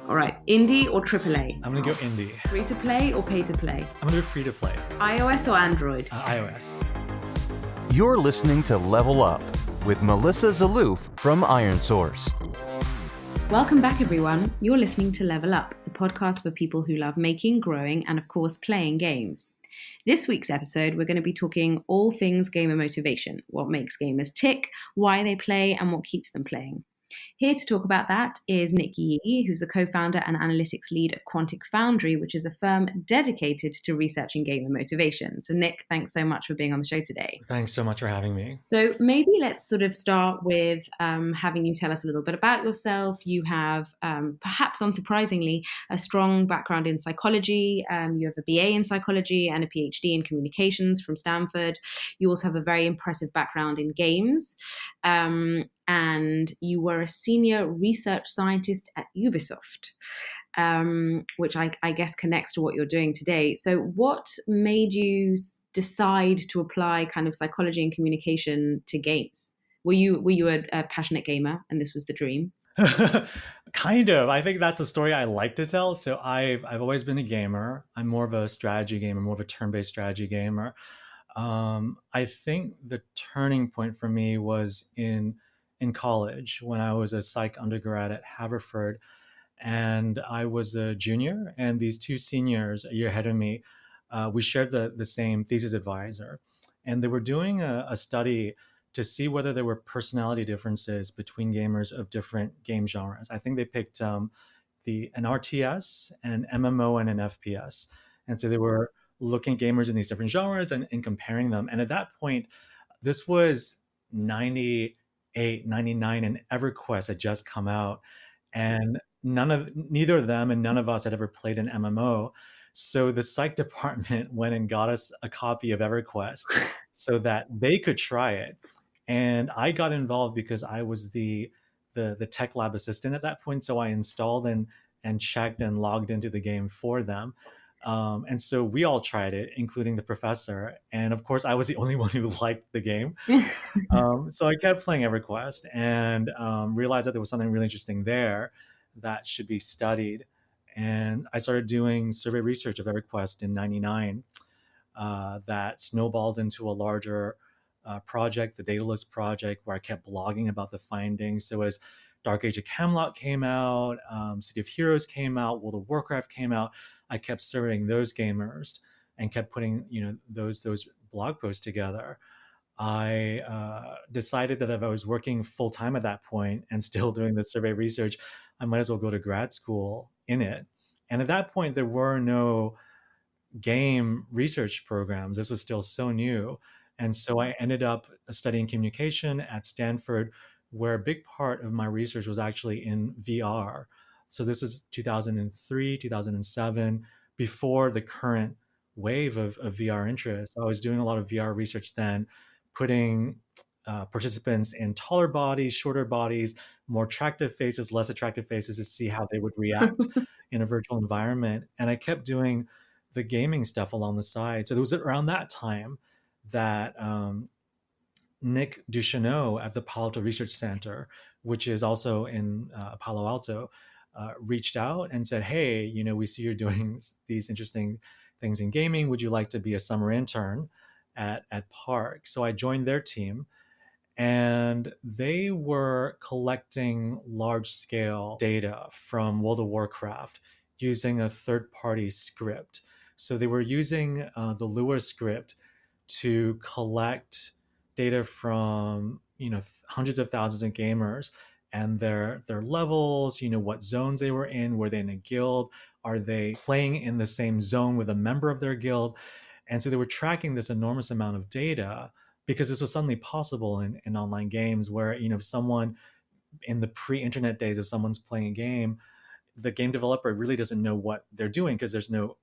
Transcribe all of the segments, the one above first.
All right, indie or AAA? I'm going to go indie. Free to play or pay to play? I'm going to go free to play. iOS or Android? iOS. You're listening to Level Up with Melissa Zaloof from IronSource. Welcome back, everyone. You're listening to Level Up, the podcast for people who love making, growing, and of course, playing games. This week's episode, we're going to be talking all things gamer motivation, what makes gamers tick, why they play, and what keeps them playing. Here to talk about that is Nick Yee, who's the co-founder and analytics lead of Quantic Foundry, which is a firm dedicated to researching gamer motivation. So Nick, thanks so much for being on the show today. Thanks so much for having me. So maybe let's sort of start with having you tell us a little bit about yourself. You have, perhaps unsurprisingly, a strong background in psychology. You have a BA in psychology and a PhD in communications from Stanford. You also have a very impressive background in games. And you were a senior research scientist at Ubisoft, which I guess connects to what you're doing today. So what made you decide to apply kind of psychology and communication to games? Were you a passionate gamer and this was the dream? Kind of. I think that's a story I like to tell. So I've always been a gamer. I'm more of a strategy gamer, more of a turn-based strategy gamer. I think the turning point for me was in college when I was a psych undergrad at Haverford, and I was a junior, and these two seniors a year ahead of me, we shared the same thesis advisor, and they were doing a study to see whether there were personality differences between gamers of different game genres. I think they picked an RTS, an MMO, and an FPS, and so they were looking at gamers in these different genres and comparing them. And at that point, this was 98, 99, and EverQuest had just come out. And neither of them and none of us had ever played an MMO. So the psych department went and got us a copy of EverQuest so that they could try it. And I got involved because I was the tech lab assistant at that point. So I installed and checked and logged into the game for them. And so we all tried it, including the professor. And of course, I was the only one who liked the game. So I kept playing EverQuest and realized that there was something really interesting there that should be studied. And I started doing survey research of EverQuest in '99 that snowballed into a larger project, the Daedalus project, where I kept blogging about the findings. So as Dark Age of Camelot came out, City of Heroes came out, World of Warcraft came out, I kept surveying those gamers and kept putting those blog posts together. I decided that if I was working full time at that point and still doing the survey research, I might as well go to grad school in it. And at that point, there were no game research programs. This was still so new. And so I ended up studying communication at Stanford, where a big part of my research was actually in VR. So this is 2003, 2007, before the current wave of VR interest. I was doing a lot of VR research then, putting participants in taller bodies, shorter bodies, more attractive faces, less attractive faces to see how they would react in a virtual environment. And I kept doing the gaming stuff along the side. So it was around that time that Nick Ducheneau at the Palo Alto Research Center, which is also in Palo Alto, reached out and said, hey, we see you're doing these interesting things in gaming. Would you like to be a summer intern at Park? So I joined their team, and they were collecting large-scale data from World of Warcraft using a third-party script. So they were using the Lua script to collect data from hundreds of thousands of gamers and their levels, what zones they were in, were they in a guild, are they playing in the same zone with a member of their guild. And so they were tracking this enormous amount of data because this was suddenly possible in online games where, someone in the pre-internet days, if someone's playing a game, the game developer really doesn't know what they're doing because there's no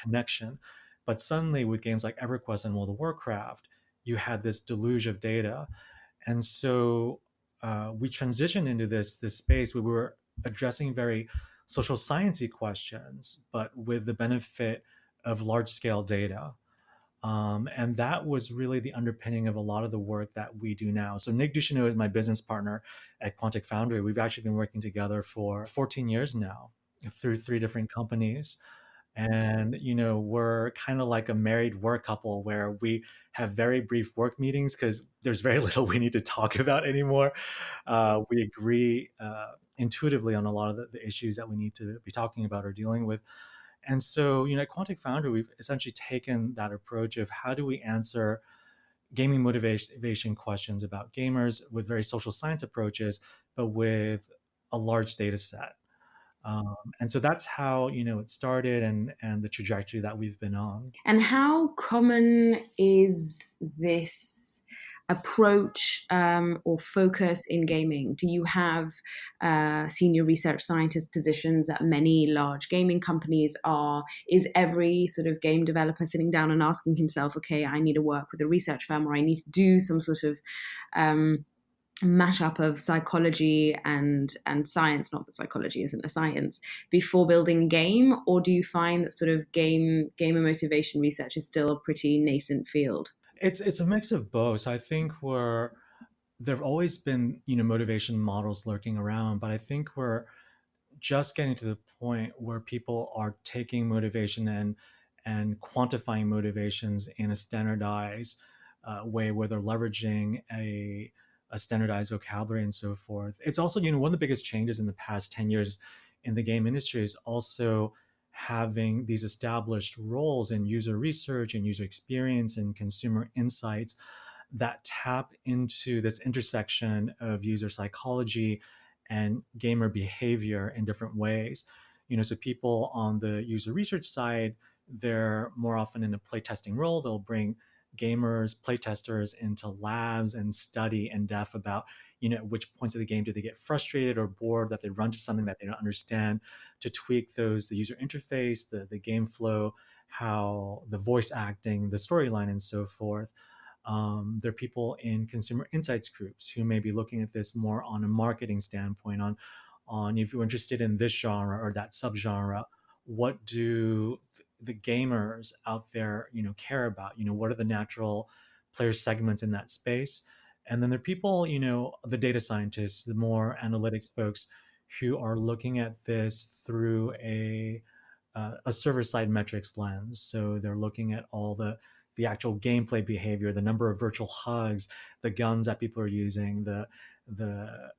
connection. But suddenly with games like EverQuest and World of Warcraft, you had this deluge of data. And so we transitioned into this space where we were addressing very social sciencey questions, but with the benefit of large-scale data. And that was really the underpinning of a lot of the work that we do now. So Nick Ducheneau is my business partner at Quantic Foundry. We've actually been working together for 14 years now. through 3 different companies. And, we're kind of like a married work couple where we have very brief work meetings because there's very little we need to talk about anymore. We agree intuitively on a lot of the issues that we need to be talking about or dealing with. And so, at Quantic Foundry, we've essentially taken that approach of how do we answer gaming motivation questions about gamers with very social science approaches, but with a large data set. And so that's how it started, and the trajectory that we've been on. And how common is this approach or focus in gaming? Do you have senior research scientist positions at many large gaming companies? Is every sort of game developer sitting down and asking himself, okay, I need to work with a research firm, or I need to do some sort of mashup of psychology and science, not that psychology isn't a science, before building a game? Or do you find that sort of gamer motivation research is still a pretty nascent field? It's a mix of both. So I think there've always been motivation models lurking around, but I think we're just getting to the point where people are taking motivation and quantifying motivations in a standardized way, where they're leveraging a standardized vocabulary and so forth. It's also, one of the biggest changes in the past 10 years in the game industry is also having these established roles in user research and user experience and consumer insights that tap into this intersection of user psychology and gamer behavior in different ways. So people on the user research side, they're more often in a playtesting role. They'll bring gamers, playtesters into labs and study in depth about, which points of the game do they get frustrated or bored that they run to something that they don't understand, to tweak the user interface, the game flow, how the voice acting, the storyline, and so forth. There are people in consumer insights groups who may be looking at this more on a marketing standpoint, on if you're interested in this genre or that subgenre, what do the gamers out there care about? What are the natural player segments in that space? And then there are people, the data scientists, the more analytics folks, who are looking at this through a server-side metrics lens. So they're looking at all the actual gameplay behavior, the number of virtual hugs, the guns that people are using, the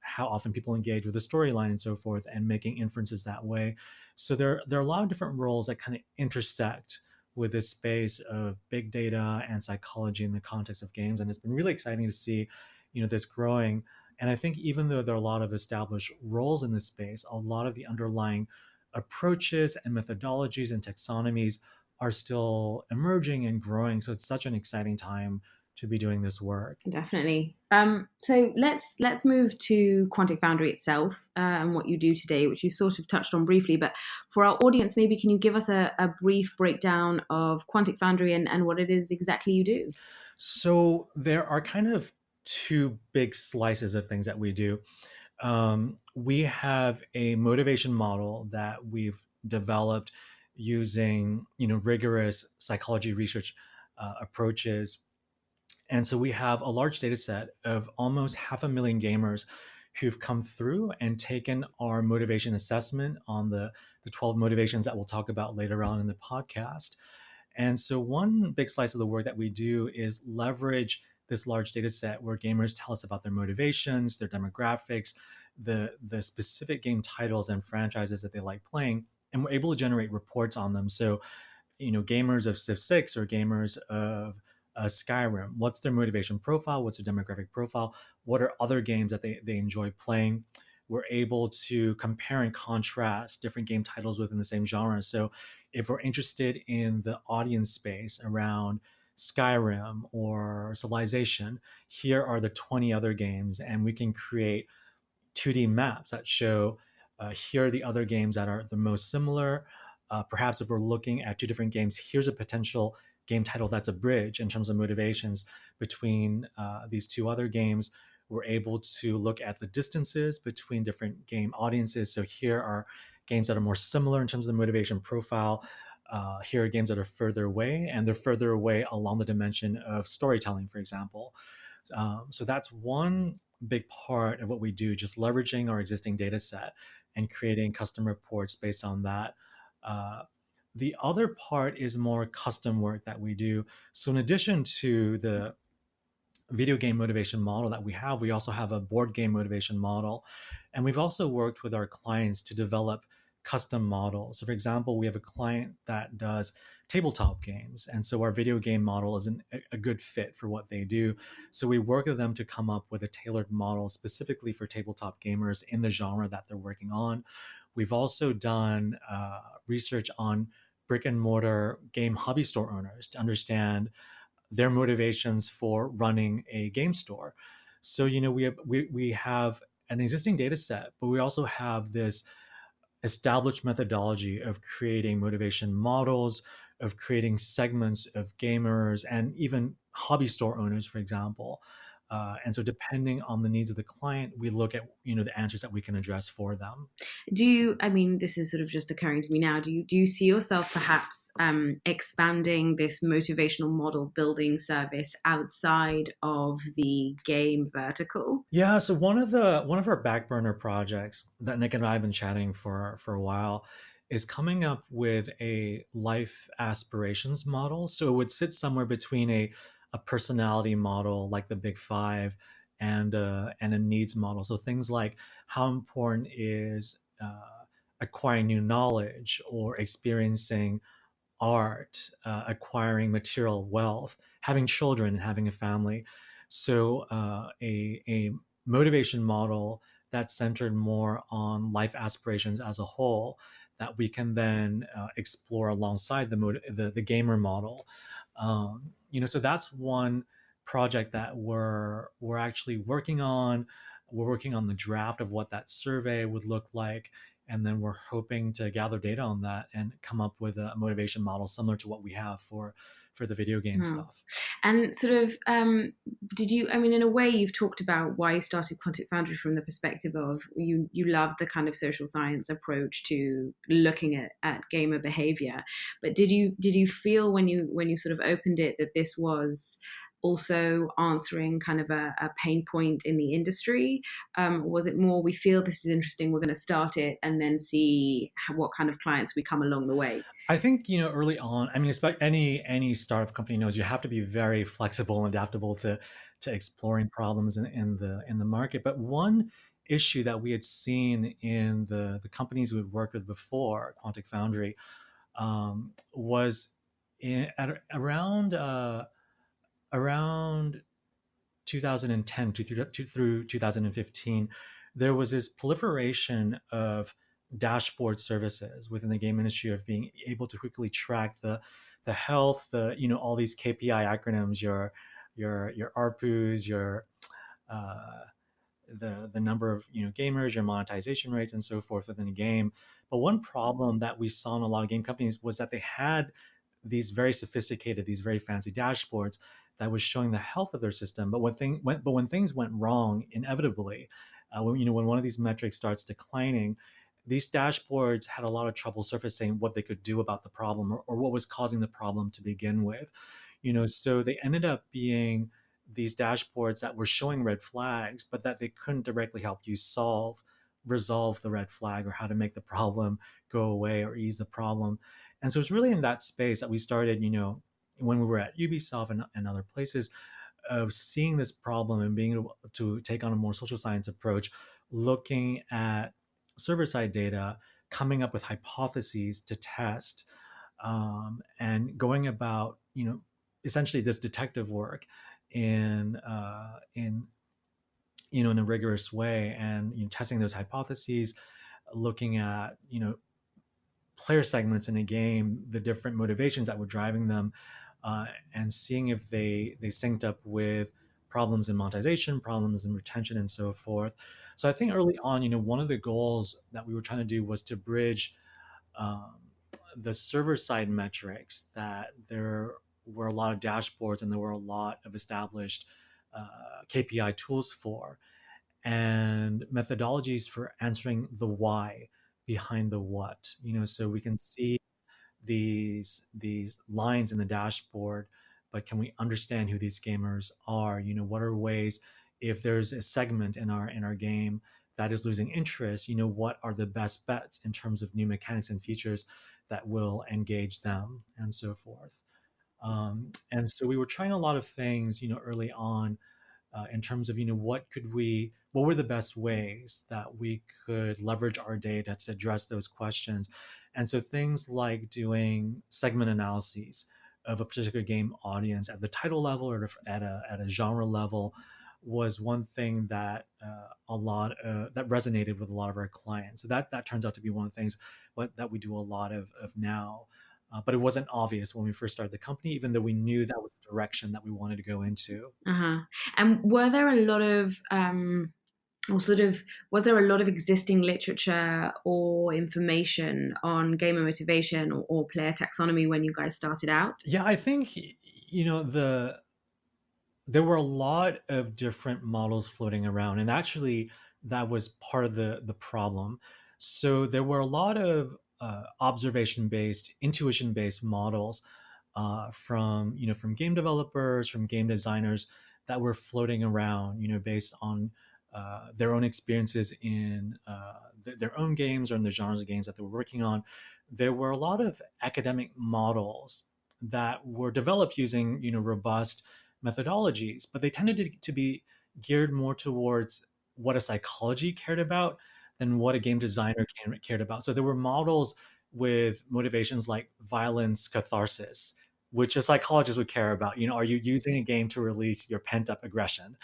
how often people engage with the storyline and so forth, and making inferences that way. So there are a lot of different roles that kind of intersect with this space of big data and psychology in the context of games, and it's been really exciting to see this growing. And I think even though there are a lot of established roles in this space, a lot of the underlying approaches and methodologies and taxonomies are still emerging and growing. So it's such an exciting time to be doing this work. Definitely. So let's move to Quantic Foundry itself and what you do today, which you sort of touched on briefly. But for our audience, maybe can you give us a brief breakdown of Quantic Foundry and what it is exactly you do? So there are kind of 2 big slices of things that we do. We have a motivation model that we've developed using rigorous psychology research approaches. And so we have a large data set of almost 500,000 gamers who've come through and taken our motivation assessment on the 12 motivations that we'll talk about later on in the podcast. And so one big slice of the work that we do is leverage this large data set where gamers tell us about their motivations, their demographics, the specific game titles and franchises that they like playing, and we're able to generate reports on them. So, gamers of Civ 6 or gamers of Skyrim, what's their motivation profile? What's their demographic profile? What are other games that they enjoy playing? We're able to compare and contrast different game titles within the same genre. So if we're interested in the audience space around Skyrim or Civilization, here are the 20 other games, and we can create 2D maps that show here are the other games that are the most similar. Perhaps if we're looking at 2 different games, here's a potential game title that's a bridge in terms of motivations between these 2 other games. We're able to look at the distances between different game audiences. So here are games that are more similar in terms of the motivation profile. Here are games that are further away, and they're further away along the dimension of storytelling, for example. So that's one big part of what we do, just leveraging our existing data set and creating custom reports based on that. Uh, the other part is more custom work that we do. So in addition to the video game motivation model that we have, we also have a board game motivation model. And we've also worked with our clients to develop custom models. So, for example, we have a client that does tabletop games. And so our video game model is a good fit for what they do. So we work with them to come up with a tailored model specifically for tabletop gamers in the genre that they're working on. We've also done research on brick and mortar game hobby store owners to understand their motivations for running a game store. So, we have an existing data set, but we also have this established methodology of creating motivation models, of creating segments of gamers and even hobby store owners, for example. And so, depending on the needs of the client, we look at the answers that we can address for them. Do you, I mean, this is sort of just occurring to me now, do you see yourself perhaps expanding this motivational model building service outside of the game vertical? Yeah, so one of our back burner projects that Nick and I have been chatting for a while is coming up with a life aspirations model. So it would sit somewhere between a personality model like the Big Five and a needs model. So things like how important is acquiring new knowledge or experiencing art, acquiring material wealth, having children, and having a family. So, a motivation model that's centered more on life aspirations as a whole that we can then explore alongside the gamer model. So that's one project that we're actually working on. We're working on the draft of what that survey would look like, and then we're hoping to gather data on that and come up with a motivation model similar to what we have for the video game Oh. stuff. And sort of, did you, I mean, in a way, you've talked about why you started Quantic Foundry from the perspective of you love the kind of social science approach to looking at gamer behavior. But did you feel when you sort of opened it that this was also answering kind of a pain point in the industry? Or was it more, we feel this is interesting, we're going to start it and then see what kind of clients we come along the way? I think early on. I mean, any startup company knows you have to be very flexible and adaptable to exploring problems in the market. But one issue that we had seen in the companies we'd worked with before, Quantic Foundry, was around 2010 through 2015, there was this proliferation of dashboard services within the game industry of being able to quickly track the health, all these KPI acronyms, your ARPUs, your uh, the number of gamers, your monetization rates, and so forth within a game. But one problem that we saw in a lot of game companies was that they had these very sophisticated, these very fancy dashboards that was showing the health of their system. But when things went wrong, inevitably, when one of these metrics starts declining, these dashboards had a lot of trouble surfacing what they could do about the problem, or what was causing the problem to begin with. So they ended up being these dashboards that were showing red flags, but that they couldn't directly help you resolve the red flag, or how to make the problem go away or ease the problem. And so it's really in that space that we started, when we were at Ubisoft and other places, of seeing this problem and being able to take on a more social science approach, looking at server side data, coming up with hypotheses to test, and going about, essentially this detective work in a rigorous way, and testing those hypotheses, looking at player segments in a game, the different motivations that were driving them, and seeing if they synced up with problems in monetization, problems in retention, and so forth. So I think early on, one of the goals that we were trying to do was to bridge um, the server side metrics, that there were a lot of dashboards and there were a lot of established KPI tools for, and methodologies for answering the why behind the what. So we can see these lines in the dashboard, but can we understand who these gamers are? What are ways, if there's a segment in our game that is losing interest, what are the best bets in terms of new mechanics and features that will engage them and so forth. And so we were trying a lot of things, early on, in terms of what were the best ways that we could leverage our data to address those questions. And so things like doing segment analyses of a particular game audience at the title level or at a genre level was one thing that that resonated with a lot of our clients. So that turns out to be one of the things that we do a lot of now. But it wasn't obvious when we first started the company, even though we knew that was the direction that we wanted to go into. Uh-huh. And were there a lot of, or sort of, was there a lot of existing literature or information on gamer motivation or player taxonomy when you guys started out? Yeah, I think there were a lot of different models floating around, and actually that was part of the problem. So there were a lot of observation based, intuition based models from game developers, from game designers that were floating around, based on their own experiences in their own games or in the genres of games that they were working on. There were a lot of academic models that were developed using robust methodologies, but they tended to be geared more towards what a psychology cared about than what a game designer cared about. So there were models with motivations like violence, catharsis, which a psychologist would care about. Are you using a game to release your pent up aggression?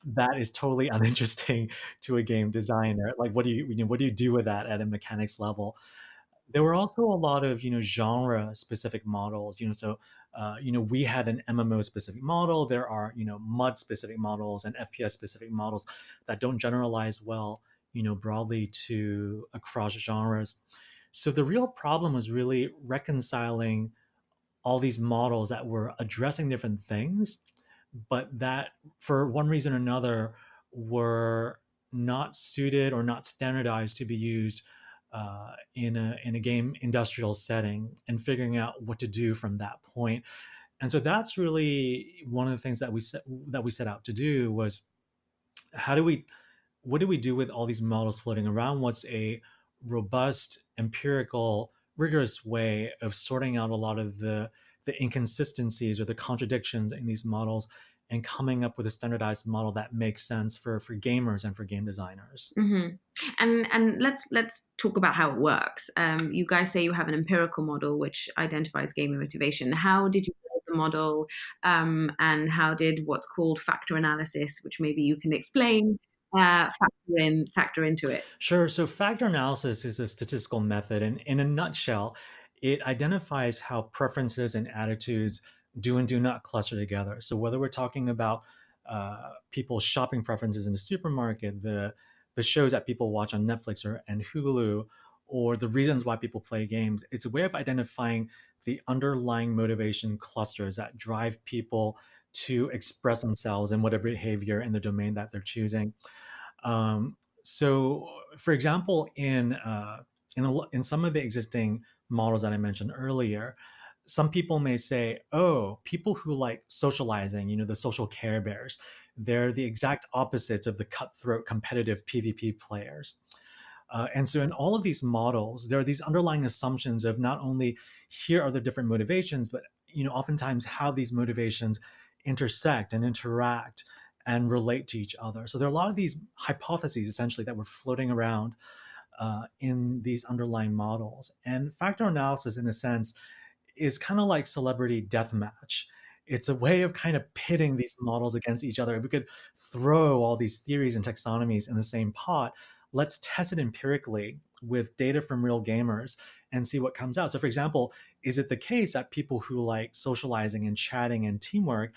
That is totally uninteresting to a game designer. Like, what do you do with that at a mechanics level? There were also a lot of genre specific models. We had an MMO specific model. There are MUD specific models and FPS specific models that don't generalize well broadly to across genres. So the real problem was really reconciling all these models that were addressing different things, but that for one reason or another were not suited or not standardized to be used in a game industrial setting, and figuring out what to do from that point. And so that's really one of the things that we set out to do was how do we what do we do with all these models floating around? What's a robust, empirical, rigorous way of sorting out a lot of the inconsistencies or the contradictions in these models and coming up with a standardized model that makes sense for gamers and for game designers? Hmm. And let's talk about how it works. You guys say you have an empirical model which identifies gamer motivation. How did you build the model, and how did what's called factor analysis, which maybe you can explain, factor into it? Sure. So factor analysis is a statistical method, and in a nutshell, it identifies how preferences and attitudes do and do not cluster together. So whether we're talking about people's shopping preferences in the supermarket, the shows that people watch on Netflix or and Hulu, or the reasons why people play games, it's a way of identifying the underlying motivation clusters that drive people to express themselves in whatever behavior in the domain that they're choosing. So, for example, in some of the existing models that I mentioned earlier, some people may say, "Oh, people who like socializing, the social care bears, they're the exact opposites of the cutthroat competitive PvP players." And so, in all of these models, there are these underlying assumptions of not only here are the different motivations, but oftentimes how these motivations intersect and interact and relate to each other. So there are a lot of these hypotheses essentially that were floating around in these underlying models. And factor analysis, in a sense, is kind of like celebrity deathmatch. It's a way of kind of pitting these models against each other. If we could throw all these theories and taxonomies in the same pot, let's test it empirically with data from real gamers and see what comes out. So, for example, is it the case that people who like socializing and chatting and teamwork,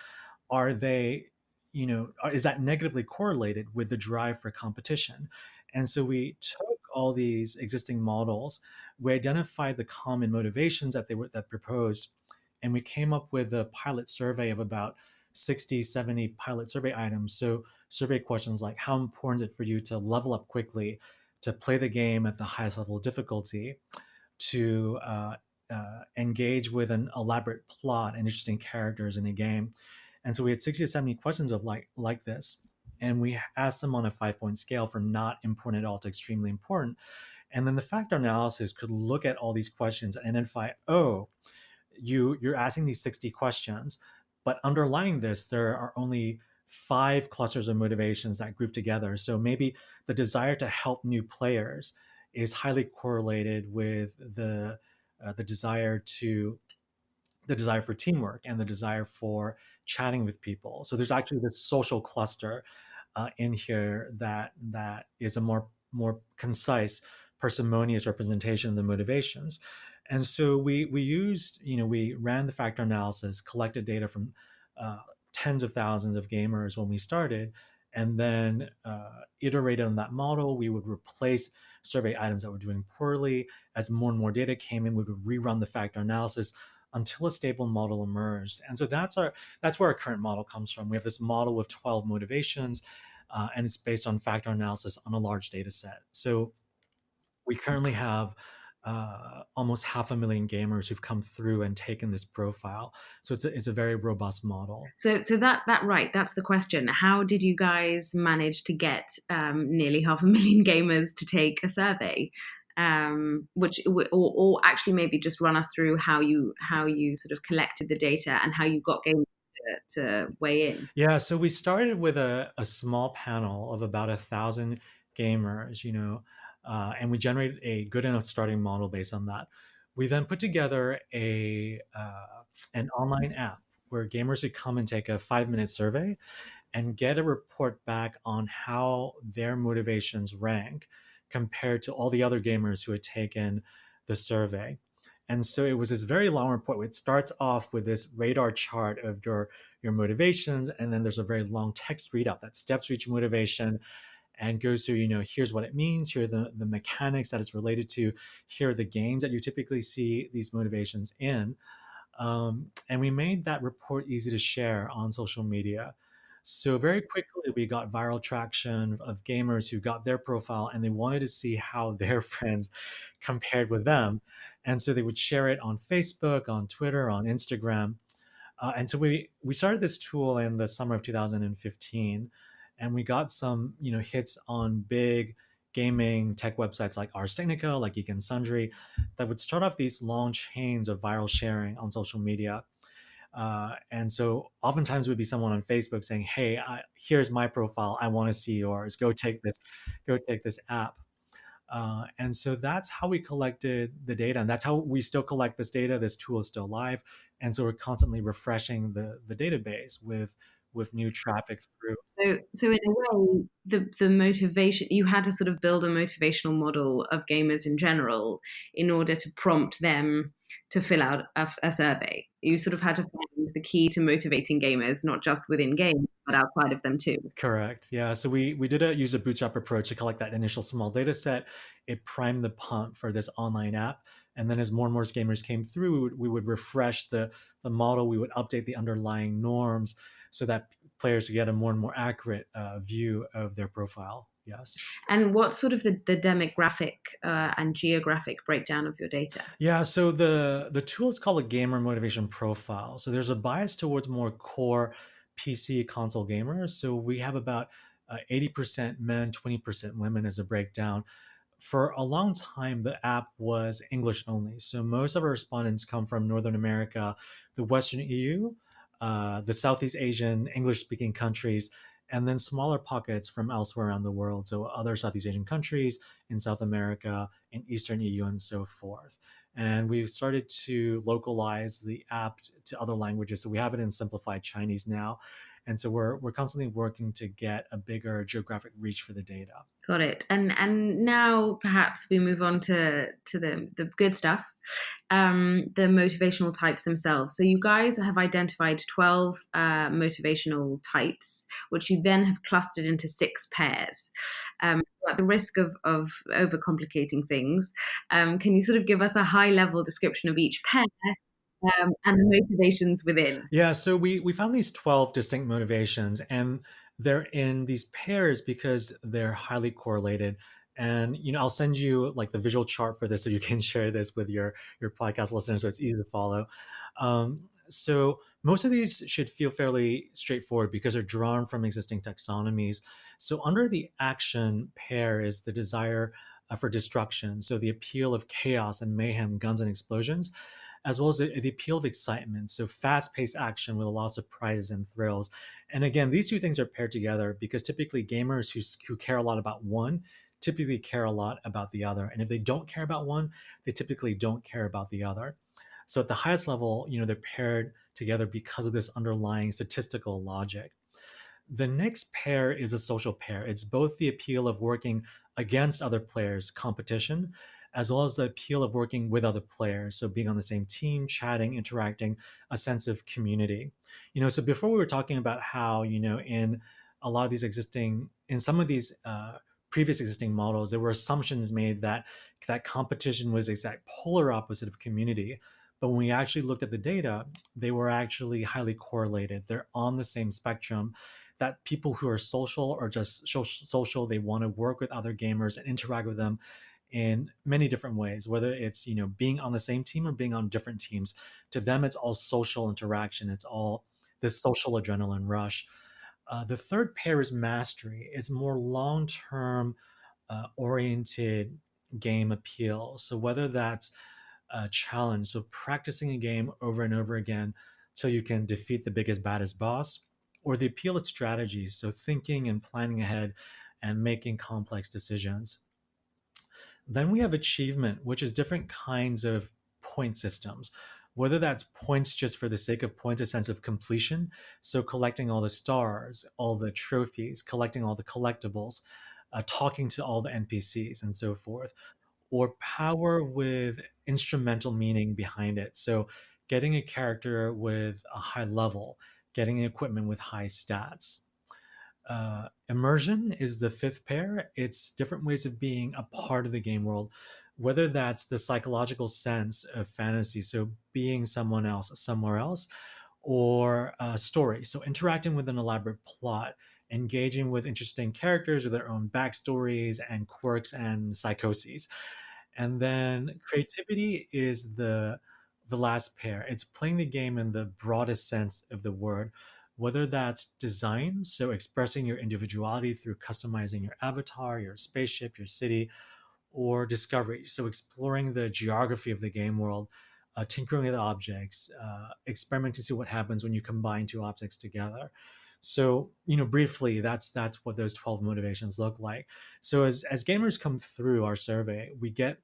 are they, is that negatively correlated with the drive for competition? And so we took all these existing models, we identified the common motivations that proposed, and we came up with a pilot survey of about 60, 70 pilot survey items. So survey questions like, how important is it for you to level up quickly, to play the game at the highest level of difficulty, to engage with an elaborate plot and interesting characters in a game. And so we had 60 to 70 questions of like this. and we asked them on a 5-point scale from not important at all to extremely important. And then the factor analysis could look at all these questions and identify, oh, you're asking these 60 questions, but underlying this, there are only 5 clusters of motivations that group together. So maybe the desire to help new players is highly correlated with the desire to the desire for teamwork and the desire for chatting with people. So there's actually this social cluster in here that is a more concise, parsimonious representation of the motivations. And so we used, we ran the factor analysis, collected data from uh, tens of thousands of gamers when we started, and then iterated on that model. We would replace survey items that were doing poorly. As more and more data came in, we would rerun the factor analysis until a stable model emerged. And so that's where our current model comes from. We have this model with 12 motivations, and it's based on factor analysis on a large data set. So we currently have almost 500,000 gamers who've come through and taken this profile. So it's a very robust model. So that's the question. How did you guys manage to get nearly 500,000 gamers to take a survey? Or actually maybe just run us through how you sort of collected the data and how you got gamers to weigh in. Yeah, so we started with a small panel of about 1,000 gamers, and we generated a good enough starting model based on that. We then put together an online app where gamers could come and take a 5-minute survey and get a report back on how their motivations rank compared to all the other gamers who had taken the survey. And so it was this very long report. It starts off with this radar chart of your motivations, and then there's a very long text readout that steps for each motivation and goes through, here's what it means, here are the mechanics that it's related to, here are the games that you typically see these motivations in. And we made that report easy to share on social media. So very quickly, we got viral traction of gamers who got their profile and they wanted to see how their friends compared with them. And so they would share it on Facebook, on Twitter, on Instagram. And so we started this tool in the summer of 2015, and we got some hits on big gaming tech websites like Ars Technica, like Geek and Sundry, that would start off these long chains of viral sharing on social media. And so oftentimes it would be someone on Facebook saying, "Hey, here's my profile. I want to see yours. Go take this app." And so that's how we collected the data, and that's how we still collect this data. This tool is still live, and so we're constantly refreshing the database with new traffic through. So in a way, the motivation, you had to sort of build a motivational model of gamers in general in order to prompt them to fill out a survey. You sort of had to find the key to motivating gamers, not just within games, but outside of them too. Correct. Yeah. So we did use a bootstrap approach to collect that initial small data set. It primed the pump for this online app. And then as more and more gamers came through, we would refresh the model. We would update the underlying norms so that players would get a more and more accurate view of their profile. Yes. And what's sort of the demographic and geographic breakdown of your data? Yeah, so the tool is called a gamer motivation profile. So there's a bias towards more core PC console gamers. So we have about 80% men, 20% women as a breakdown. For a long time, the app was English only. So most of our respondents come from Northern America, the Western EU, the Southeast Asian English speaking countries, and then smaller pockets from elsewhere around the world. So other Southeast Asian countries in South America, in Eastern EU, and so forth. And we've started to localize the app to other languages. So we have it in simplified Chinese now. And so we're constantly working to get a bigger geographic reach for the data. Got it. And now perhaps we move on to the good stuff, the motivational types themselves. So you guys have identified 12 motivational types, which you then have clustered into 6 pairs. At the risk of overcomplicating things, can you sort of give us a high-level description of each pair? And the motivations within. Yeah, so we found these 12 distinct motivations, and they're in these pairs because they're highly correlated. And I'll send you like the visual chart for this so you can share this with your podcast listeners so it's easy to follow. So Most of these should feel fairly straightforward because they're drawn from existing taxonomies. So, under the action pair is the desire for destruction. So, the appeal of chaos and mayhem, guns and explosions, as well as the appeal of excitement. So, fast paced action with a lot of surprises and thrills. And again, these two things are paired together because typically gamers who care a lot about one typically care a lot about the other. And if they don't care about one, they typically don't care about the other. So at the highest level, they're paired together because of this underlying statistical logic. The next pair is a social pair. It's both the appeal of working against other players, competition, as well as the appeal of working with other players. So being on the same team, chatting, interacting, a sense of community. So before we were talking about how, in a lot of these in some of these previous existing models, there were assumptions made that competition was the exact polar opposite of community. But when we actually looked at the data, they were actually highly correlated. They're on the same spectrum, that people who are social or just social, they want to work with other gamers and interact with them in many different ways, whether it's being on the same team or being on different teams. To them, it's all social interaction. It's all this social adrenaline rush. The third pair is mastery. It's more long-term oriented game appeal. So whether that's a challenge, so practicing a game over and over again till you can defeat the biggest, baddest boss, or the appeal of strategies, so thinking and planning ahead and making complex decisions. Then we have achievement, which is different kinds of point systems, whether that's points just for the sake of points, a sense of completion, so collecting all the stars, all the trophies, collecting all the collectibles, talking to all the NPCs, and so forth, or power with instrumental meaning behind it. So getting a character with a high level, getting equipment with high stats. Immersion is the fifth pair. It's different ways of being a part of the game world, whether that's the psychological sense of fantasy, so being someone else somewhere else, or story, so interacting with an elaborate plot, engaging with interesting characters with their own backstories and quirks and psychoses. And then creativity is the last pair. It's playing the game in the broadest sense of the word, whether that's design, so expressing your individuality through customizing your avatar, your spaceship, your city, or discovery, so exploring the geography of the game world, tinkering with objects, experimenting to see what happens when you combine two objects together. So, briefly, that's what those 12 motivations look like. So as gamers come through our survey, we get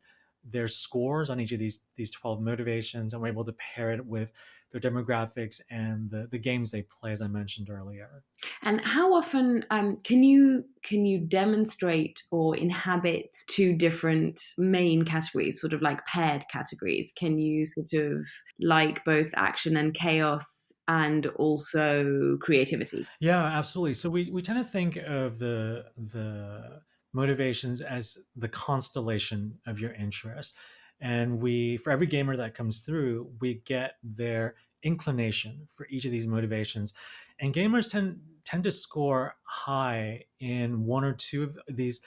their scores on each of these 12 motivations, and we're able to pair it with their demographics and the games they play, as I mentioned earlier. And how often can you demonstrate or inhabit two different main categories, sort of like paired categories? Can you sort of like both action and chaos and also creativity? Yeah, absolutely. So we tend to think of the motivations as the constellation of your interest. And for every gamer that comes through, we get their inclination for each of these motivations. And gamers tend to score high in one or two of these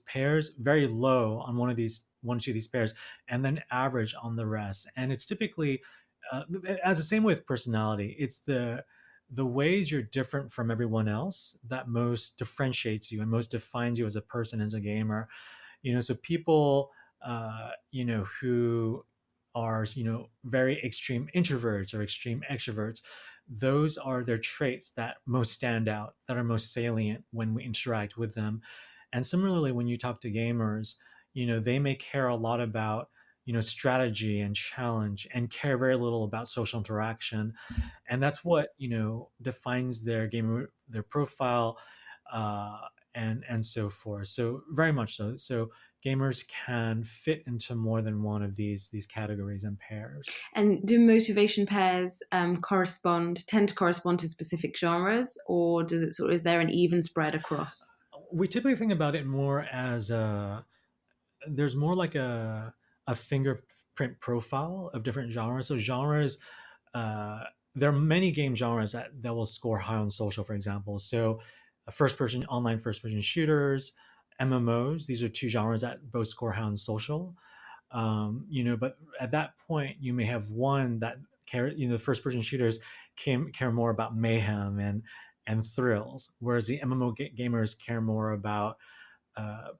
pairs, very low on one or two of these pairs, and then average on the rest. And it's typically as the same with personality, it's the ways you're different from everyone else that most differentiates you and most defines you as a person, as a gamer. So people who are very extreme introverts or extreme extroverts, those are their traits that most stand out, that are most salient when we interact with them. And similarly, when you talk to gamers, they may care a lot about strategy and challenge, and care very little about social interaction. And that's what defines their gamer, their profile, and so forth. So very much so. So gamers can fit into more than one of these categories and pairs. And do motivation pairs tend to correspond to specific genres, or is there an even spread across? We typically think about it more as there's more like a fingerprint profile of different genres. So genres, there are many game genres that will score high on social, for example. So online first person shooters, MMOs, these are two genres that both score high on social. But at that point you may have one that the first person shooters care more about mayhem and thrills, whereas the MMO gamers care more about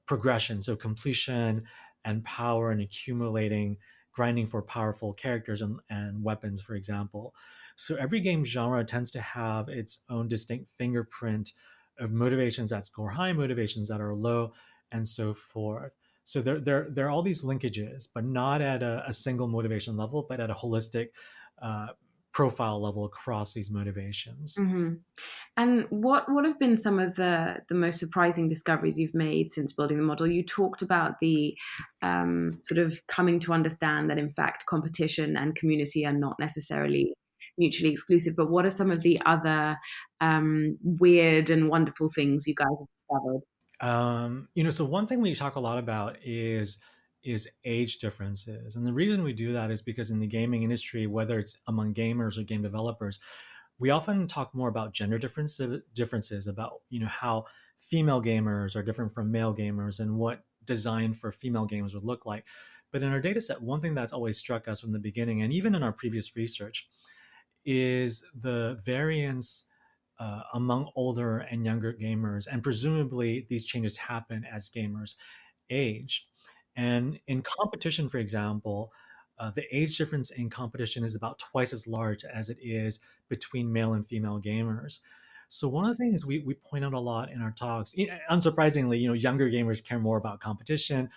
progression, so completion and power and accumulating, grinding for powerful characters and weapons, for example. So every game genre tends to have its own distinct fingerprint of motivations that score high, motivations that are low, and so forth. So there are all these linkages, but not at a single motivation level, but at a holistic uh, profile level across these motivations. Hmm. And what have been some of the most surprising discoveries you've made since building the model? You talked about the sort of coming to understand that in fact competition and community are not necessarily mutually exclusive. But what are some of the other weird and wonderful things you guys have discovered? So one thing we talk a lot about is age differences, and the reason we do that is because in the gaming industry, whether it's among gamers or game developers, we often talk more about gender differences about how female gamers are different from male gamers and what design for female games would look like. But in our data set, one thing that's always struck us from the beginning, and even in our previous research, is the variance among older and younger gamers. And presumably, these changes happen as gamers age. And in competition, for example, the age difference in competition is about twice as large as it is between male and female gamers. So one of the things we point out a lot in our talks, unsurprisingly, younger gamers care more about competition.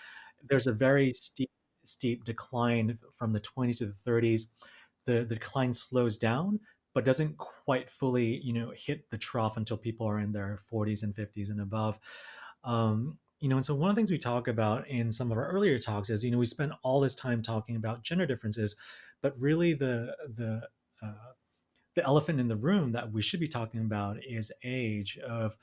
There's a very steep decline from the 20s to the 30s. The decline slows down, but doesn't quite fully, hit the trough until people are in their 40s and 50s and above. And so one of the things we talk about in some of our earlier talks is, we spend all this time talking about gender differences, but really the elephant in the room that we should be talking about is age of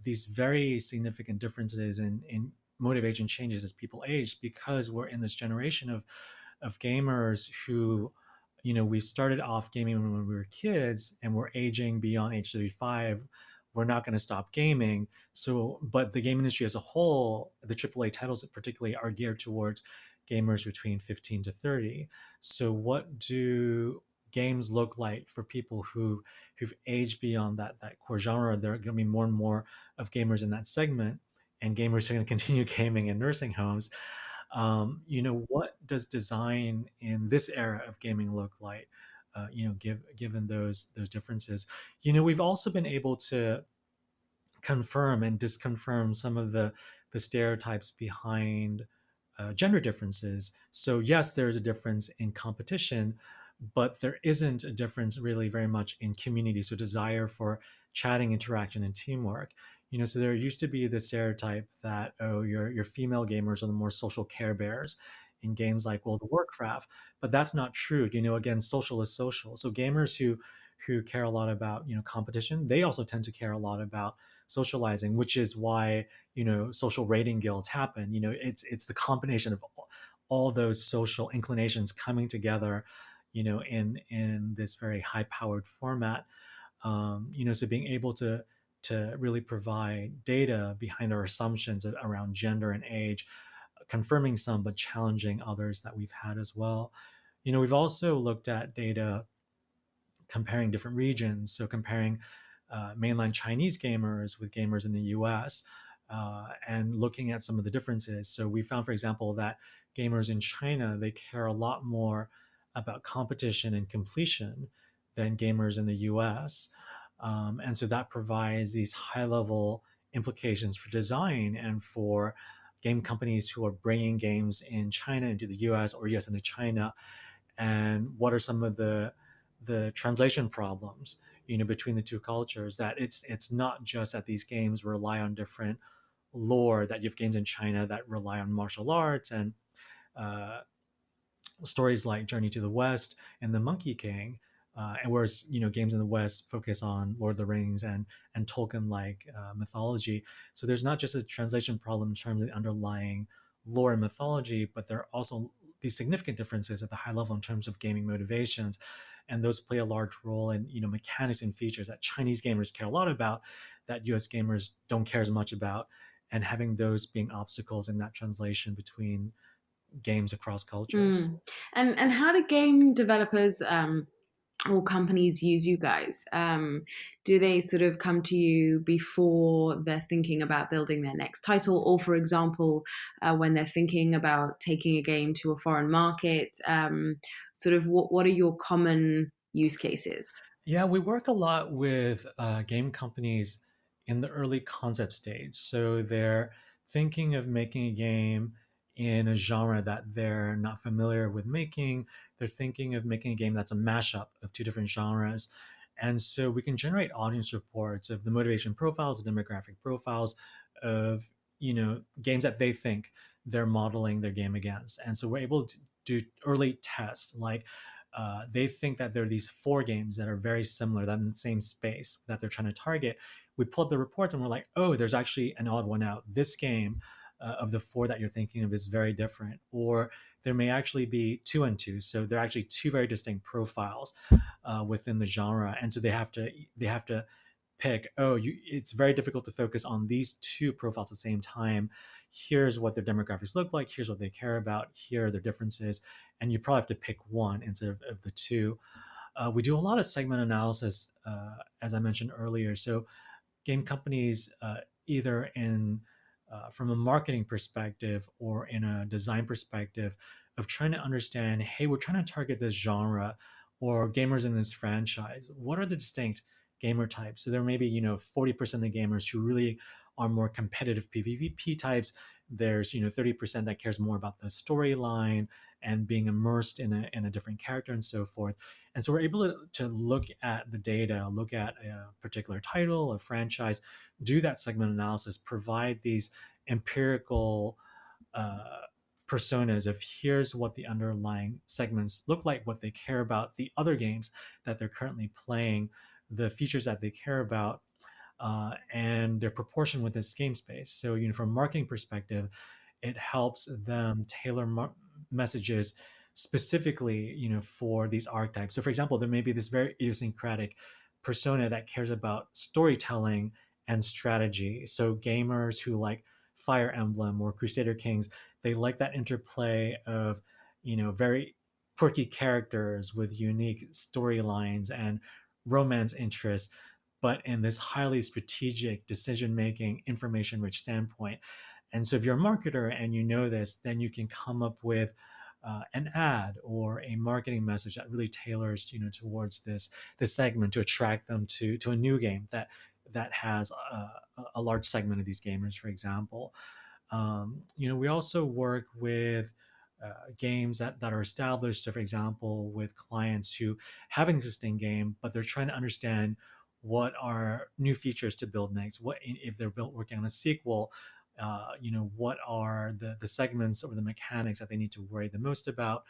these very significant differences in motivation changes as people age, because we're in this generation of gamers who, we started off gaming when we were kids and we're aging beyond age 35. We're not going to stop gaming. So, but the game industry as a whole, the AAA titles particularly, are geared towards gamers between 15 to 30. So what do games look like for people who've aged beyond that core genre? There are going to be more and more of gamers in that segment, and gamers are going to continue gaming in nursing homes. What does design in this era of gaming look like? Given those differences, we've also been able to confirm and disconfirm some of the stereotypes behind gender differences. So yes, there is a difference in competition, but there isn't a difference really very much in community. So desire for chatting, interaction, and teamwork. So there used to be the stereotype that, oh, your female gamers are the more social care bears in games like World of Warcraft, but that's not true. Again, social is social. So gamers who care a lot about competition, they also tend to care a lot about socializing, which is why social rating guilds happen. It's the combination of all those social inclinations coming together, in this very high powered format. So being able to really provide data behind our assumptions around gender and age, confirming some but challenging others that we've had as well. We've also looked at data comparing different regions, so comparing mainland Chinese gamers with gamers in the US, and looking at some of the differences. So we found, for example, that gamers in China, they care a lot more about competition and completion than gamers in the US. And so that provides these high level implications for design and for game companies who are bringing games in China into the US or US into China. And what are some of the translation problems between the two cultures, that it's not just that these games rely on different lore, that you have games in China that rely on martial arts and uh, stories like Journey to the West and The Monkey King, and whereas games in the West focus on Lord of the Rings and Tolkien like mythology. So there's not just a translation problem in terms of the underlying lore and mythology, but there are also these significant differences at the high level in terms of gaming motivations, and those play a large role in mechanics and features that Chinese gamers care a lot about, that US gamers don't care as much about, and having those being obstacles in that translation between games across cultures. And how do game developers or companies use you guys? Do they sort of come to you before they're thinking about building their next title, or, for example, when they're thinking about taking a game to a foreign market? Sort of, what are your common use cases? Yeah, we work a lot with game companies in the early concept stage. So they're thinking of making a game in a genre that they're not familiar with making. They're thinking of making a game that's a mashup of two different genres. And so we can generate audience reports of the motivation profiles, the demographic profiles of, games that they think they're modeling their game against. And so we're able to do early tests like they think that there are these four games that are very similar, that in the same space that they're trying to target. We pull up the reports and we're like, oh, there's actually an odd one out. This game of the four that you're thinking of is very different. Or there may actually be two and two. So they're actually two very distinct profiles within the genre. And so they have to pick, oh, it's very difficult to focus on these two profiles at the same time. Here's what their demographics look like. Here's what they care about. Here are their differences. And you probably have to pick one instead of the two. We do a lot of segment analysis, as I mentioned earlier. So game companies, either in from a marketing perspective or in a design perspective, of trying to understand, hey, we're trying to target this genre or gamers in this franchise. What are the distinct gamer types? So there may be 40% of the gamers who really are more competitive PvP types. There's 30% that cares more about the storyline and being immersed in a different character and so forth. And so we're able to look at the data, look at a particular title, a franchise, do that segment analysis, provide these empirical uh, personas of here's what the underlying segments look like, what they care about, the other games that they're currently playing, the features that they care about, and their proportion with this game space. So, from a marketing perspective, it helps them tailor messages specifically, for these archetypes. So, for example, there may be this very idiosyncratic persona that cares about storytelling and strategy. So, gamers who like Fire Emblem or Crusader Kings, they like that interplay of, very quirky characters with unique storylines and romance interests, but in this highly strategic decision making, information rich standpoint. And so if you're a marketer and you know this, then you can come up with an ad or a marketing message that really tailors, towards this segment to attract them to a new game that has a large segment of these gamers, for example. We also work with games that are established. So, for example, with clients who have an existing game, but they're trying to understand what are new features to build next. What if they're working on a sequel? What are the segments or the mechanics that they need to worry the most about?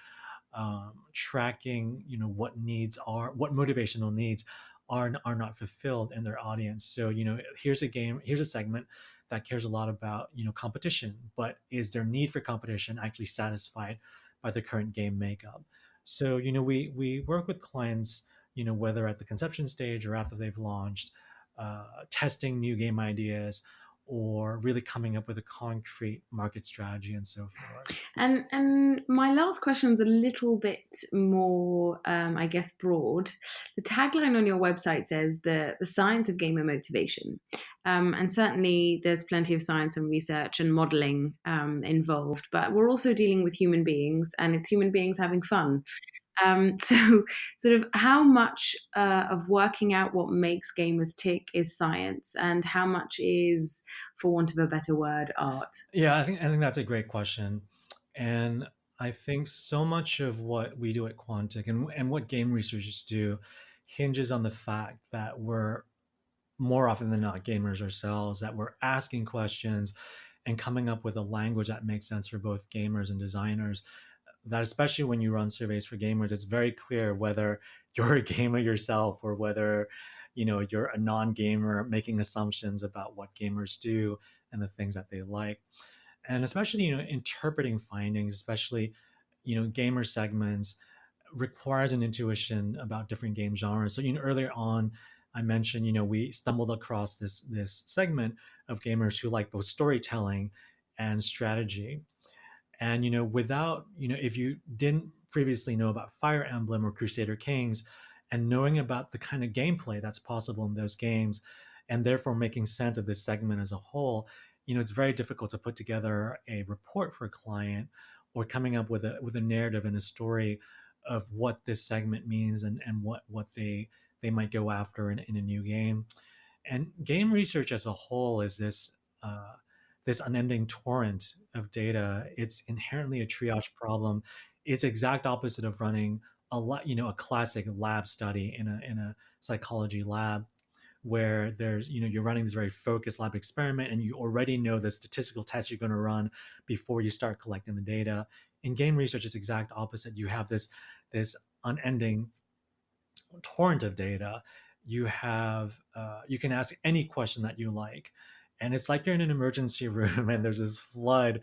Tracking, what motivational needs are not fulfilled in their audience. So, here's a segment that cares a lot about, competition, but is their need for competition actually satisfied by the current game makeup? So, we work with clients, whether at the conception stage or after they've launched, testing new game ideas or really coming up with a concrete market strategy and so forth. And my last question is a little bit more, I guess, broad. The tagline on your website says the science of gamer motivation, and certainly there's plenty of science and research and modeling involved. But we're also dealing with human beings, and it's human beings having fun. So, sort of, how much of working out what makes gamers tick is science, and how much is, for want of a better word, art? Yeah, I think that's a great question, and I think so much of what we do at Quantic and what game researchers do hinges on the fact that we're more often than not gamers ourselves, that we're asking questions and coming up with a language that makes sense for both gamers and designers. That especially when you run surveys for gamers, it's very clear whether you're a gamer yourself or whether you're a non-gamer making assumptions about what gamers do and the things that they like. And especially interpreting findings, especially gamer segments, requires an intuition about different game genres. So earlier on I mentioned, we stumbled across this segment of gamers who like both storytelling and strategy. And without, if you didn't previously know about Fire Emblem or Crusader Kings, and knowing about the kind of gameplay that's possible in those games, and therefore making sense of this segment as a whole, it's very difficult to put together a report for a client or coming up with a narrative and a story of what this segment means and what they might go after in a new game. And game research as a whole is this unending torrent of data. It's inherently a triage problem. It's exact opposite of running a classic lab study in a psychology lab, where there's you're running this very focused lab experiment and you already know the statistical test you're going to run before you start collecting the data. In game research, it's exact opposite. You have this unending torrent of data. You can ask any question that you like, and it's like you're in an emergency room and there's this flood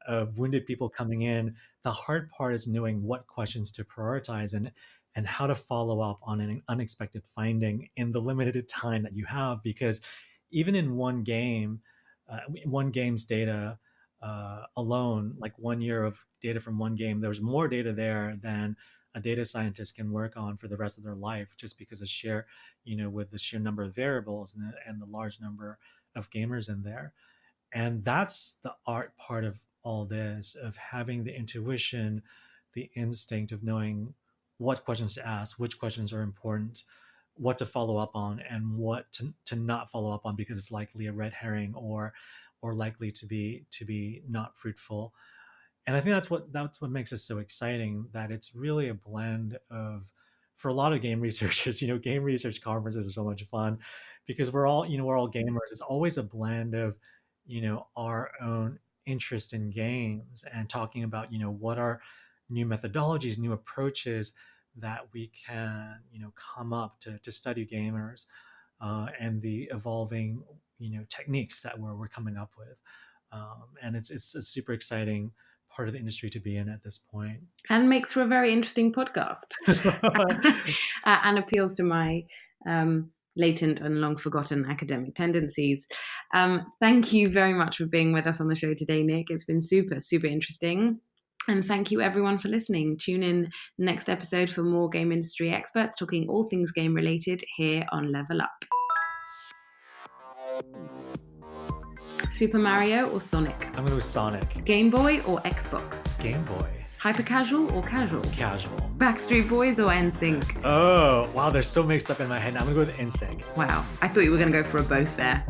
of wounded people coming in. The hard part is knowing what questions to prioritize and how to follow up on an unexpected finding in the limited time that you have. Because even in one game's data alone, like 1 year of data from one game, there's more data there than a data scientist can work on for the rest of their life, just because with the sheer number of variables and the large number of gamers in there. And that's the art part of all this, of having the intuition, the instinct of knowing what questions to ask, which questions are important, what to follow up on, and what to not follow up on because it's likely a red herring or likely to be not fruitful. And I think that's what makes it so exciting, that it's really a blend of, for a lot of game researchers, game research conferences are so much fun because we're all gamers. It's always a blend of, our own interest in games and talking about, what are new methodologies, new approaches that we can, come up to study gamers, and the evolving, techniques that we're coming up with. And it's a super exciting part of the industry to be in at this point. And makes for a very interesting podcast. And appeals to my latent and long forgotten academic tendencies. Thank you very much for being with us on the show today, Nick. It's been super, super interesting. And thank you everyone for listening. Tune in next episode for more game industry experts talking all things game related here on Level Up. Super Mario or Sonic? I'm going to go Sonic. Game Boy or Xbox? Game Boy. Hyper casual or casual? Casual. Backstreet Boys or NSYNC? Oh, wow, they're so mixed up in my head. I'm going to go with NSYNC. Wow, I thought you were going to go for a both there.